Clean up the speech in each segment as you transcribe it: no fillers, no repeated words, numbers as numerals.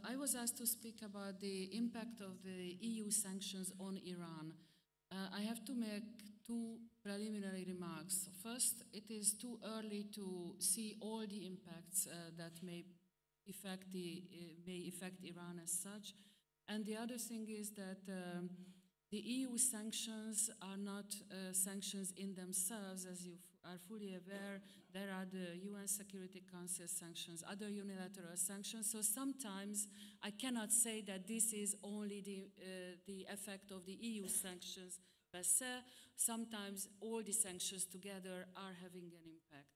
I was asked to speak about the impact of the EU sanctions on Iran. I have to make two preliminary remarks. First, it is too early to see all the impacts that may affect Iran as such. And the other thing is that the EU sanctions are not sanctions in themselves, as you are fully aware. There are the UN Security Council sanctions, other unilateral sanctions. So sometimes I cannot say that this is only the effect of the EU sanctions per se. Sometimes all the sanctions together are having an impact.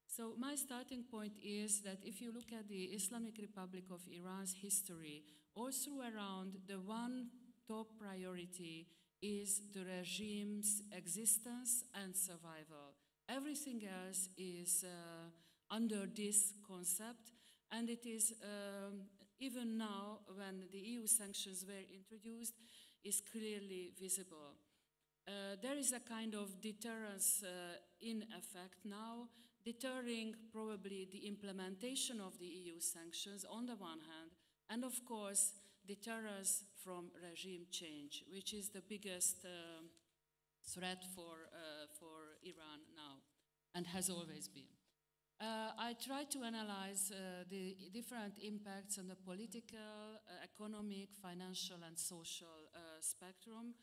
So my starting point is that if you look at the Islamic Republic of Iran's history, all through around the one top priority is the regime's existence and survival. Everything else is under this concept, and it is even now, when the EU sanctions were introduced, is clearly visible. There is a kind of deterrence in effect now, deterring probably the implementation of the EU sanctions on the one hand, and of course deterrence from regime change, which is the biggest threat for Iran now, and has always been. I tried to analyze the different impacts on the political, economic, financial, and social spectrum.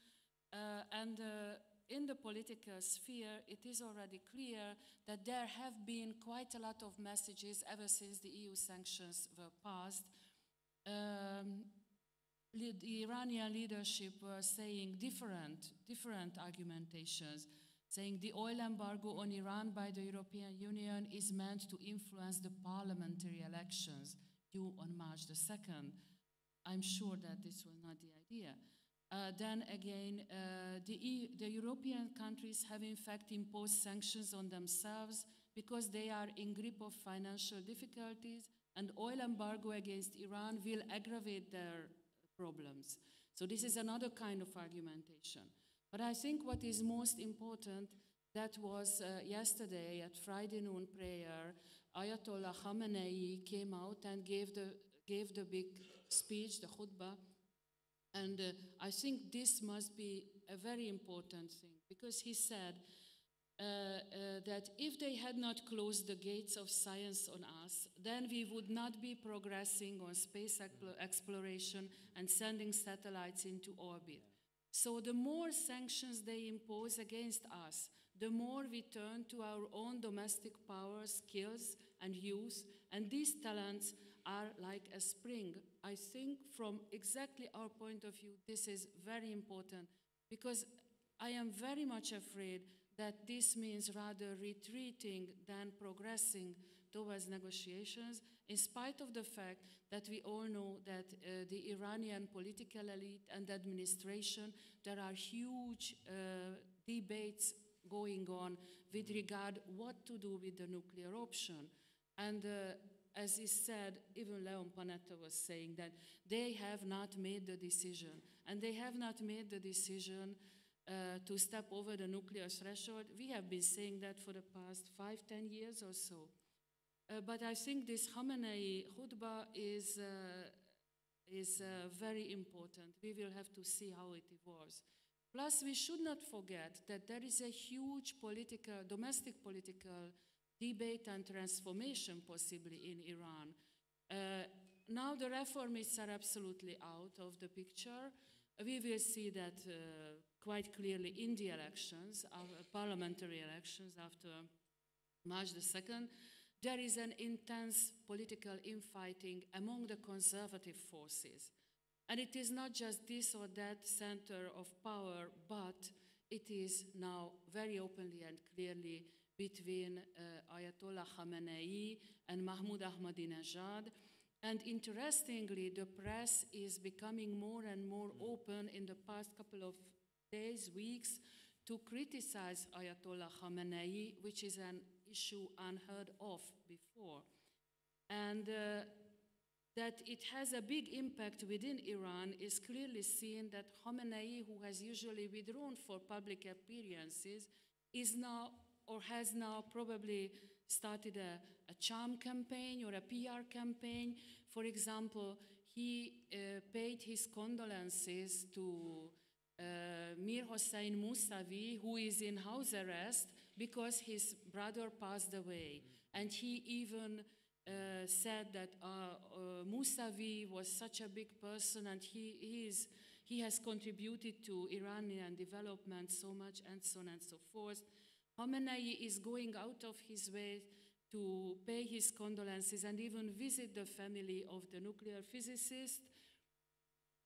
In the political sphere, it is already clear that there have been quite a lot of messages ever since the EU sanctions were passed. The Iranian leadership were saying different argumentations, saying the oil embargo on Iran by the European Union is meant to influence the parliamentary elections due on March the 2nd. I'm sure that this was not the idea. Then again, the European countries have in fact imposed sanctions on themselves because they are in grip of financial difficulties, and oil embargo against Iran will aggravate their problems. So this is another kind of argumentation. But I think what is most important, that was yesterday at Friday noon prayer, Ayatollah Khamenei came out and gave the big speech, the khutbah. And I think this must be a very important thing, because he said that if they had not closed the gates of science on us, then we would not be progressing on space exploration and sending satellites into orbit. So the more sanctions they impose against us, the more we turn to our own domestic power, skills, and youth, and these talents are like a spring. I think from exactly our point of view, this is very important, because I am very much afraid that this means rather retreating than progressing towards negotiations, in spite of the fact that we all know that the Iranian political elite and administration, there are huge debates going on with regard what to do with the nuclear option. And as is said, even Leon Panetta was saying that they have not made the decision, and they have not made the decision to step over the nuclear threshold. We have been saying that for the past 5-10 years or so. But I think this Khamenei khutbah is very important. We will have to see how it evolves. Plus, we should not forget that there is a huge domestic political debate and transformation possibly in Iran. Now the reformists are absolutely out of the picture. We will see that quite clearly in the elections, parliamentary elections after March the 2nd. There is an intense political infighting among the conservative forces. And it is not just this or that center of power, but it is now very openly and clearly between Ayatollah Khamenei and Mahmoud Ahmadinejad. And interestingly, the press is becoming more and more open in the past couple of days, weeks, to criticize Ayatollah Khamenei, which is an issue unheard of before. And that it has a big impact within Iran is clearly seen that Khamenei, who has usually withdrawn for public appearances, is now, or has now probably started a charm campaign or a PR campaign. For example, he paid his condolences to Mir Hossein Mousavi, who is in house arrest because his brother passed away. And he even said that Mousavi was such a big person and he has contributed to Iranian development so much, and so on and so forth. Khamenei is going out of his way to pay his condolences and even visit the family of the nuclear physicist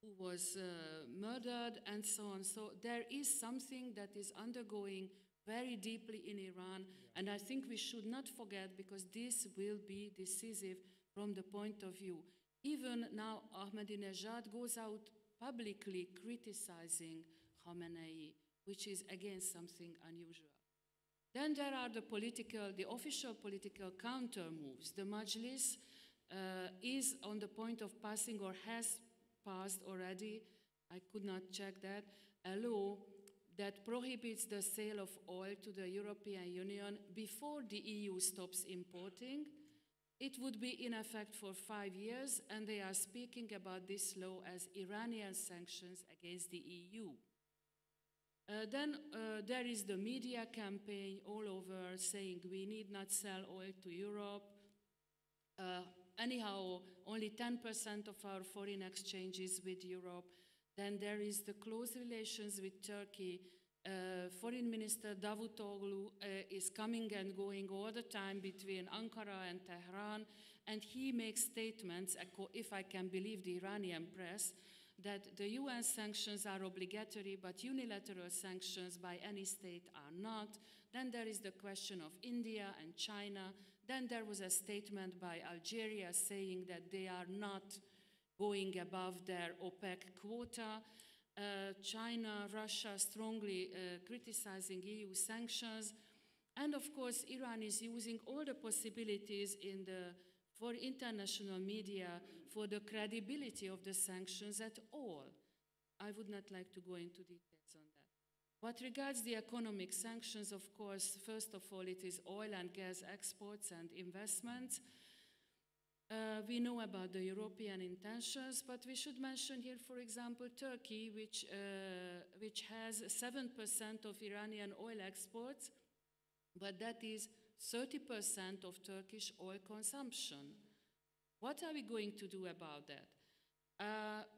who was murdered, and so on. So there is something that is undergoing very deeply in Iran, and I think we should not forget, because this will be decisive from the point of view. Even now, Ahmadinejad goes out publicly criticizing Khamenei, which is again something unusual. Then there are the official political counter moves. The Majlis is on the point of passing, or has passed already, I could not check that, a law that prohibits the sale of oil to the European Union before the EU stops importing. It would be in effect for 5 years, and they are speaking about this law as Iranian sanctions against the EU. Then there is the media campaign all over saying we need not sell oil to Europe. Anyhow, only 10% of our foreign exchanges with Europe. Then there is the close relations with Turkey. Foreign Minister Davutoglu is coming and going all the time between Ankara and Tehran, and he makes statements, if I can believe the Iranian press, that the UN sanctions are obligatory, but unilateral sanctions by any state are not. Then there is the question of India and China. Then there was a statement by Algeria saying that they are not going above their OPEC quota. China, Russia strongly criticizing EU sanctions. And of course, Iran is using all the possibilities for international media for the credibility of the sanctions at all. I would not like to go into details on that. What regards the economic sanctions, of course, first of all, it is oil and gas exports and investments. We know about the European intentions, but we should mention here, for example, Turkey, which has 7% of Iranian oil exports, but that is 30% of Turkish oil consumption. What are we going to do about that?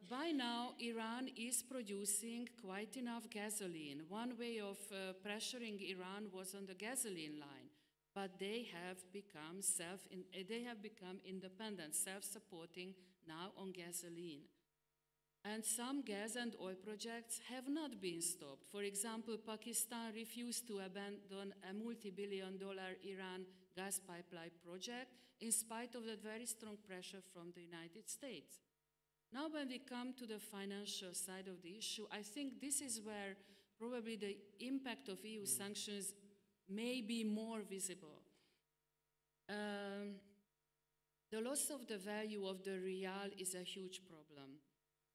By now, Iran is producing quite enough gasoline. One way of pressuring Iran was on the gasoline line, but they have become independent, self-supporting now on gasoline. And some gas and oil projects have not been stopped. For example, Pakistan refused to abandon a multi-billion-dollar Iran gas pipeline project in spite of the very strong pressure from the United States. Now, when we come to the financial side of the issue, I think this is where probably the impact of EU sanctions may be more visible. The loss of the value of the rial is a huge problem.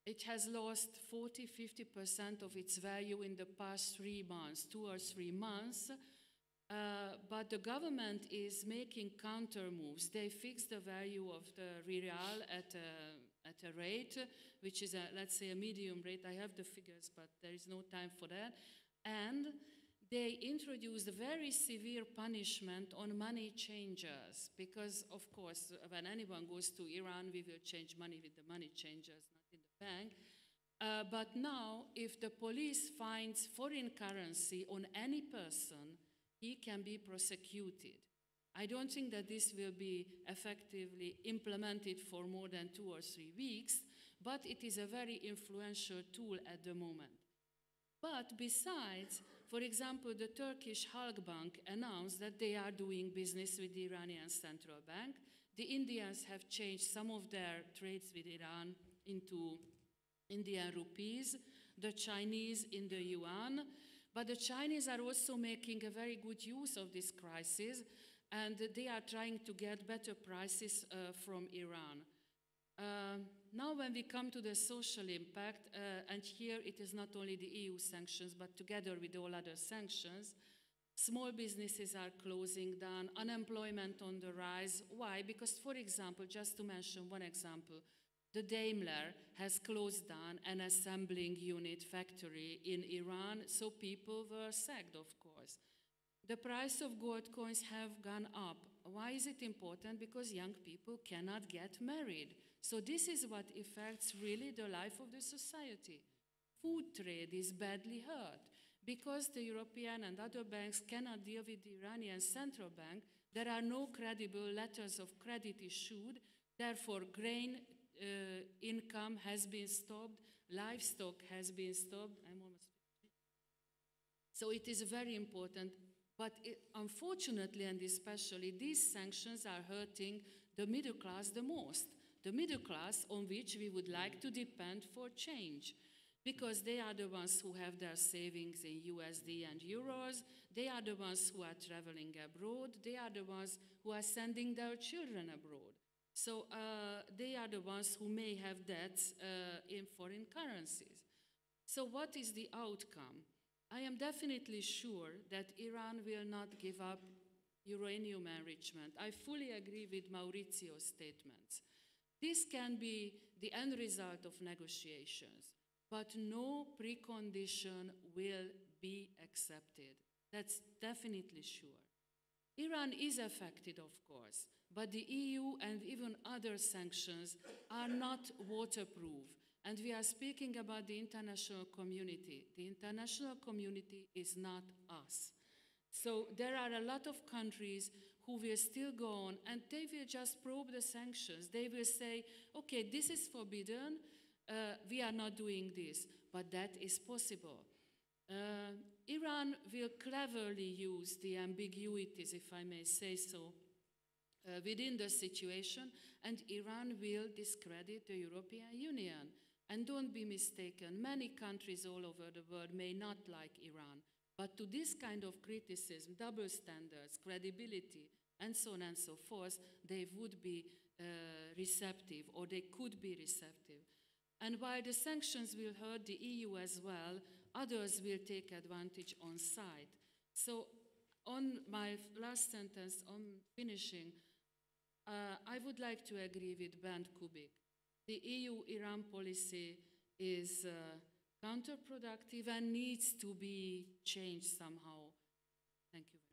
It has lost 40–50% of its value in the past 3 months, 2 or 3 months, but the government is making counter moves. They fix the value of the rial at a rate, which is, let's say, a medium rate. I have the figures, but there is no time for that. And they introduced very severe punishment on money changers, because, of course, when anyone goes to Iran, we will change money with the money changers, not in the bank. But now, if the police finds foreign currency on any person, he can be prosecuted. I don't think that this will be effectively implemented for more than 2 or 3 weeks, but it is a very influential tool at the moment. But besides, for example, the Turkish Halk Bank announced that they are doing business with the Iranian central bank. The Indians have changed some of their trades with Iran into Indian rupees, the Chinese in the yuan, but the Chinese are also making a very good use of this crisis, and they are trying to get better prices from Iran. Now when we come to the social impact, and here it is not only the EU sanctions, but together with all other sanctions, Small businesses are closing down, unemployment on the rise. Why? Because, for example, just to mention one example, the Daimler has closed down an assembling unit factory in Iran, so people were sacked, of course. The price of gold coins have gone up. Why is it important? Because young people cannot get married. So this is what affects really the life of the society. Food trade is badly hurt. Because the European and other banks cannot deal with the Iranian central bank, there are no credible letters of credit issued. Therefore, grain income has been stopped, livestock has been stopped. I'm almost finished. So it is very important. But unfortunately, and especially, these sanctions are hurting the middle class the most. The middle class on which we would like to depend for change. Because they are the ones who have their savings in USD and euros, they are the ones who are traveling abroad, they are the ones who are sending their children abroad. So they are the ones who may have debts in foreign currencies. So what is the outcome? I am definitely sure that Iran will not give up uranium enrichment. I fully agree with Maurizio's statements. This can be the end result of negotiations. But no precondition will be accepted. That's definitely sure. Iran is affected, of course, but the EU and even other sanctions are not waterproof. And we are speaking about the international community. The international community is not us. So there are a lot of countries who will still go on, and they will just probe the sanctions. They will say, okay, this is forbidden, we are not doing this, but that is possible. Iran will cleverly use the ambiguities, if I may say so, within the situation, and Iran will discredit the European Union. And don't be mistaken, many countries all over the world may not like Iran, but to this kind of criticism, double standards, credibility, and so on and so forth, they would be receptive, or they could be receptive. And while the sanctions will hurt the EU as well, others will take advantage on site. So on my last sentence, on finishing, I would like to agree with Bernd Kubik. The EU-Iran policy is counterproductive and needs to be changed somehow. Thank you.